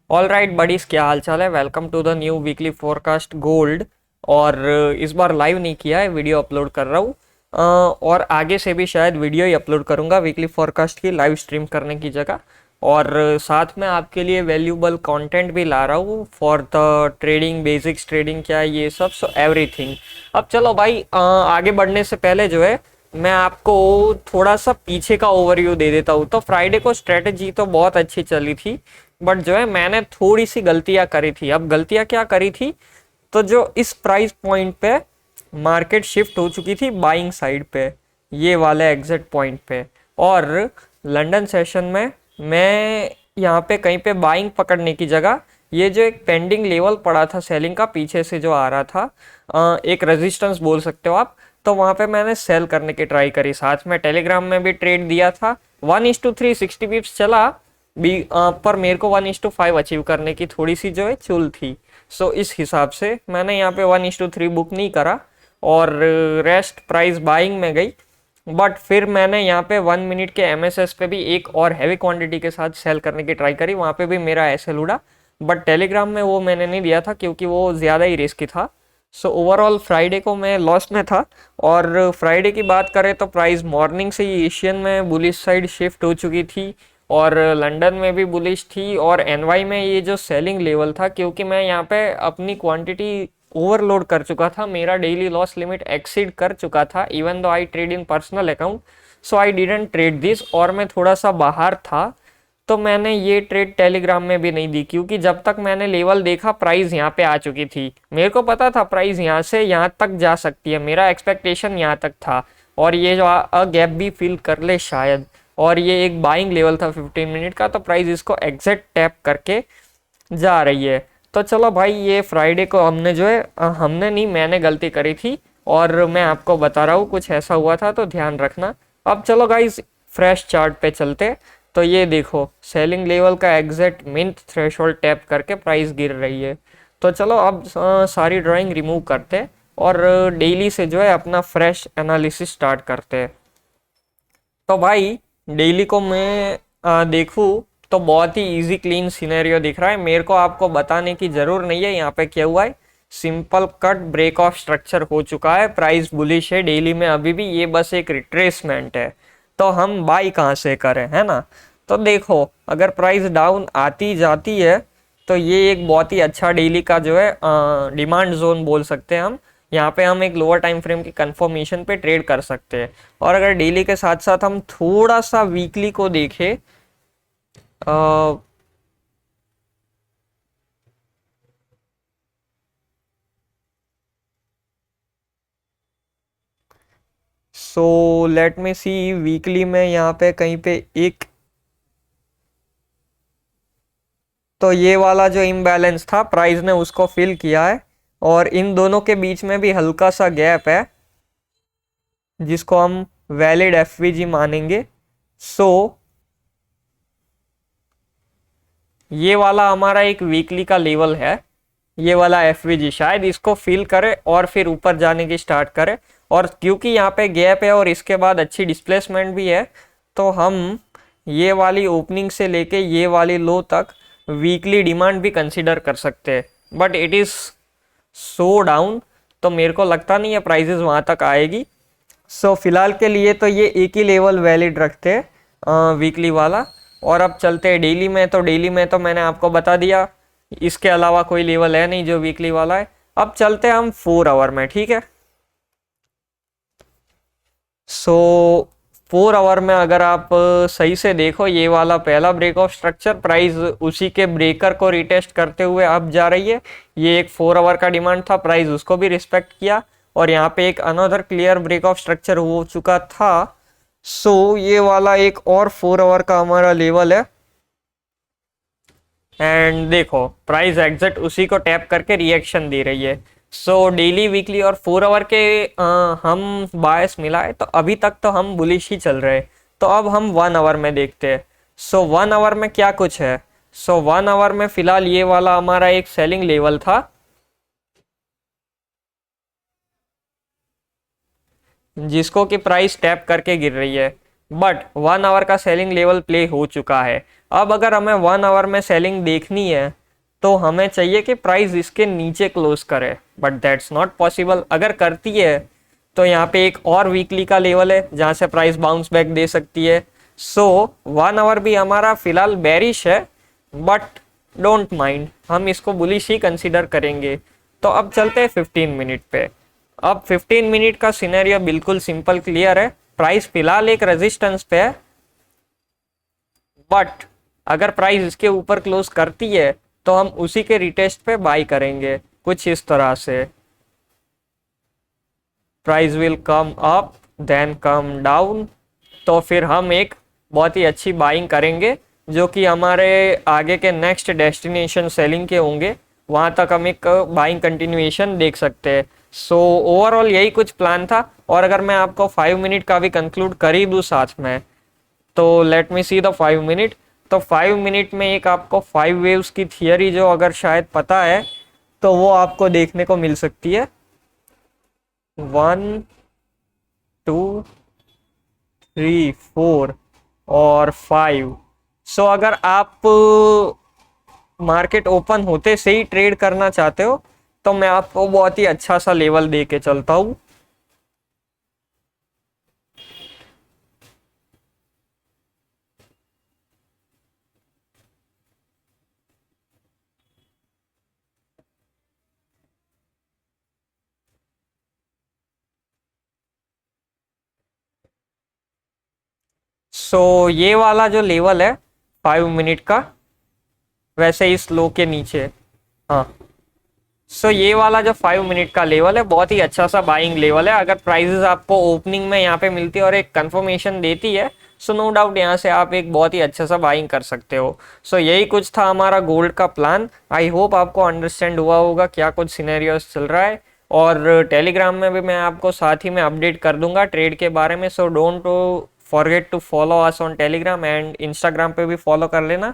All right buddies, क्या हाल चाल है। Welcome to the new weekly forecast gold. और इस बार लाइव नहीं किया है, वीडियो अपलोड कर रहा हूँ। और आगे से भी शायद वीडियो ही अपलोड करूँगा वीकली फोरकास्ट की लाइव स्ट्रीम करने की जगह। और साथ में आपके लिए वैल्यूबल कंटेंट भी ला रहा हूँ for the trading, basics trading क्या है ये सब, सो एवरीथिंग। अब चलो भाई, आगे बढ़ने से पहले जो है मैं आपको थोड़ा सा पीछे का ओवरव्यू दे देता हूँ। तो फ्राइडे को स्ट्रेटजी तो बहुत अच्छी चली थी, बट जो है मैंने थोड़ी सी गलतियां करी थी। अब गलतियां क्या करी थी, तो जो इस प्राइस पॉइंट पे मार्केट शिफ्ट हो चुकी थी बाइंग साइड पे, ये वाले एग्जिट पॉइंट पे। और लंदन सेशन में मैं यहाँ पे कहीं पे बाइंग पकड़ने की जगह ये जो एक पेंडिंग लेवल पड़ा था सेलिंग का पीछे से जो आ रहा था, एक रेजिस्टेंस बोल सकते हो आप, तो वहां पे मैंने सेल करने की ट्राई करी। साथ में टेलीग्राम में भी ट्रेड दिया था। 1:3 60 पिप्स चला पर मेरे को 1:5 अचीव करने की थोड़ी सी जो है चुल थी। सो इस हिसाब से मैंने यहाँ पे 1:3 बुक नहीं करा और रेस्ट प्राइस बाइंग में गई। बट फिर मैंने यहाँ पे 1 मिनट के एमएसएस पे भी एक और हैवी क्वांटिटी के साथ सेल करने की ट्राई करी, वहाँ पे भी मेरा एसएल उड़ा। बट टेलीग्राम में वो मैंने नहीं दिया था क्योंकि वो ज़्यादा ही रिस्की था। सो ओवरऑल फ्राइडे को मैं लॉस में था। और फ्राइडे की बात करें तो प्राइस मॉर्निंग से ही एशियन में बुलिश साइड शिफ्ट हो चुकी थी और लंदन में भी बुलिश थी। और एनवाई में ये जो सेलिंग लेवल था, क्योंकि मैं यहाँ पे अपनी क्वांटिटी ओवरलोड कर चुका था, मेरा डेली लॉस लिमिट एक्सीड कर चुका था, even though I trade in personal account, so I didn't trade this. और मैं थोड़ा सा बाहर था तो मैंने ये ट्रेड टेलीग्राम में भी नहीं दी, क्योंकि जब तक मैंने लेवल देखा प्राइस यहाँ पे आ चुकी थी। मेरे को पता था प्राइस यहाँ से यहाँ तक जा सकती है, मेरा एक्सपेक्टेशन यहाँ तक था। और ये जो गैप भी फिल कर ले शायद, और ये एक बाइंग लेवल था 15 मिनट का, तो प्राइस इसको एग्जैक्ट टैप करके जा रही है। तो चलो भाई, ये फ्राइडे को हमने जो है हमने नहीं, मैंने गलती करी थी और मैं आपको बता रहा हूँ कुछ ऐसा हुआ था, तो ध्यान रखना। अब चलो गाइस, फ्रेश चार्ट पे चलते। तो ये देखो सेलिंग लेवल का एग्जैक्ट मिंट थ्रेशोल्ड टैप करके प्राइस गिर रही है। तो चलो अब सारी ड्राइंग रिमूव करते और डेली से जो है अपना फ्रेश एनालिसिस स्टार्ट करते हैं। तो भाई डेली को मैं देखूँ तो बहुत ही इजी क्लीन सिनेरियो दिख रहा है मेरे को, आपको बताने की जरूर नहीं है यहाँ पे क्या हुआ है। Simple cut break of structure हो चुका है, प्राइस बुलिश है डेली में अभी भी, ये बस एक रिट्रेसमेंट है। तो हम बाई कहाँ से करें, है ना। तो देखो, अगर प्राइस डाउन आती जाती है तो ये एक बहुत ही अच्छा डेली का जो है डिमांड जोन बोल सकते हैं हम। यहाँ पे हम एक लोअर टाइम फ्रेम की कंफर्मेशन पे ट्रेड कर सकते हैं। और अगर डेली के साथ साथ हम थोड़ा सा वीकली को देखें, सो लेट मी सी वीकली में यहाँ पे कहीं पे एक, तो ये वाला जो इम्बैलेंस था प्राइस ने उसको फिल किया है। और इन दोनों के बीच में भी हल्का सा गैप है जिसको हम वैलिड एफवीजी मानेंगे। सो ये वाला हमारा एक वीकली का लेवल है, ये वाला एफवीजी शायद इसको फिल करे और फिर ऊपर जाने की स्टार्ट करे। और क्योंकि यहाँ पे गैप है और इसके बाद अच्छी डिस्प्लेसमेंट भी है, तो हम ये वाली ओपनिंग से लेके ये वाली लो तक वीकली डिमांड भी कंसीडर कर सकते हैं। But it is so down, तो मेरे को लगता नहीं है प्राइजेस वहाँ तक आएगी। सो फिलहाल के लिए तो ये एक ही लेवल वैलिड रखते हैं वीकली वाला। और अब चलते हैं डेली में। तो डेली में तो मैंने आपको बता दिया, इसके अलावा कोई लेवल है नहीं जो वीकली वाला है। अब चलते हैं हम 4 आवर में, ठीक है। सो 4 आवर में अगर आप सही से देखो, ये वाला पहला ब्रेक ऑफ स्ट्रक्चर प्राइस उसी के ब्रेकर को रिटेस्ट करते हुए अब जा रही है। ये एक 4 आवर का डिमांड था, प्राइस उसको भी रिस्पेक्ट किया। और यहाँ पे एक another clear break of structure हो चुका था। सो ये वाला एक और 4 आवर का हमारा लेवल है। एंड देखो प्राइस एग्जैक्ट उसी को टैप करके रिएक्शन दे रही है। सो डेली, वीकली और 4 आवर के हम बायस मिला है, तो अभी तक तो हम बुलिश ही चल रहे हैं। तो अब हम 1 आवर में देखते हैं। सो 1 आवर में क्या कुछ है। सो 1 आवर में फिलहाल ये वाला हमारा एक सेलिंग लेवल था जिसको कि प्राइस टैप करके गिर रही है। बट 1 आवर का सेलिंग लेवल प्ले हो चुका है। अब अगर हमें 1 आवर में सेलिंग देखनी है तो हमें चाहिए कि प्राइस इसके नीचे क्लोज करे, बट दैट्स नॉट पॉसिबल। अगर करती है तो यहाँ पे एक और वीकली का लेवल है जहाँ से प्राइस बाउंस बैक दे सकती है। सो 1 आवर भी हमारा फिलहाल बेरिश है, बट डोंट माइंड, हम इसको बुलिश ही कंसीडर करेंगे। तो अब चलते हैं 15 मिनट पे। अब 15 मिनट का सिनेरियो बिल्कुल सिंपल क्लियर है। प्राइस फिलहाल एक रेजिस्टेंस पे है, बट अगर प्राइस इसके ऊपर क्लोज करती है तो हम उसी के रिटेस्ट पे बाई करेंगे कुछ इस तरह से। Price will come up then come down, तो फिर हम एक बहुत ही अच्छी बाइंग करेंगे जो कि हमारे आगे के नेक्स्ट डेस्टिनेशन सेलिंग के होंगे, वहां तक हम एक बाइंग कंटिन्यूएशन देख सकते हैं। सो ओवरऑल यही कुछ प्लान था। और अगर मैं आपको 5 मिनट का भी कंक्लूड कर ही दूँ साथ में, तो let me see the 5 minute. तो 5 मिनट में एक आपको 5 वेव्स की थियरी जो अगर शायद पता है तो वो आपको देखने को मिल सकती है। 1 2 3 4 और 5। सो अगर आप मार्केट ओपन होते से ही ट्रेड करना चाहते हो तो मैं आपको बहुत ही अच्छा सा लेवल दे के चलता हूँ। सो ये वाला जो लेवल है 5 मिनट का, वैसे इस लो के नीचे, हाँ। सो ये वाला जो 5 मिनट का लेवल है बहुत ही अच्छा सा बाइंग लेवल है। अगर प्राइजेस आपको ओपनिंग में यहाँ पे मिलती है और एक कंफर्मेशन देती है, सो नो डाउट यहाँ से आप एक बहुत ही अच्छा सा बाइंग कर सकते हो। सो यही कुछ था हमारा गोल्ड का प्लान। आई होप आपको अंडरस्टैंड हुआ होगा क्या कुछ सिनेरियोस चल रहा है। और टेलीग्राम में भी मैं आपको साथ ही में अपडेट कर दूंगा ट्रेड के बारे में। So don't forget to follow us on Telegram and Instagram पे भी फॉलो कर लेना।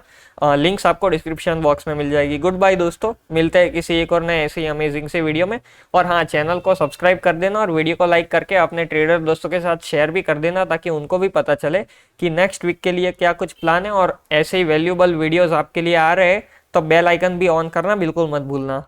लिंक्स आपको डिस्क्रिप्शन बॉक्स में मिल जाएगी। गुड बाय दोस्तों, मिलते हैं किसी एक और नए ऐसे ही अमेजिंग से वीडियो में। और हाँ, चैनल को सब्सक्राइब कर देना और वीडियो को लाइक करके अपने ट्रेडर दोस्तों के साथ शेयर भी कर देना, ताकि उनको भी पता चले कि नेक्स्ट वीक के लिए क्या कुछ प्लान है। और ऐसे ही वैल्यूएबल वीडियोस आपके लिए आ रहे हैं तो बेल आइकन भी ऑन करना बिल्कुल मत भूलना।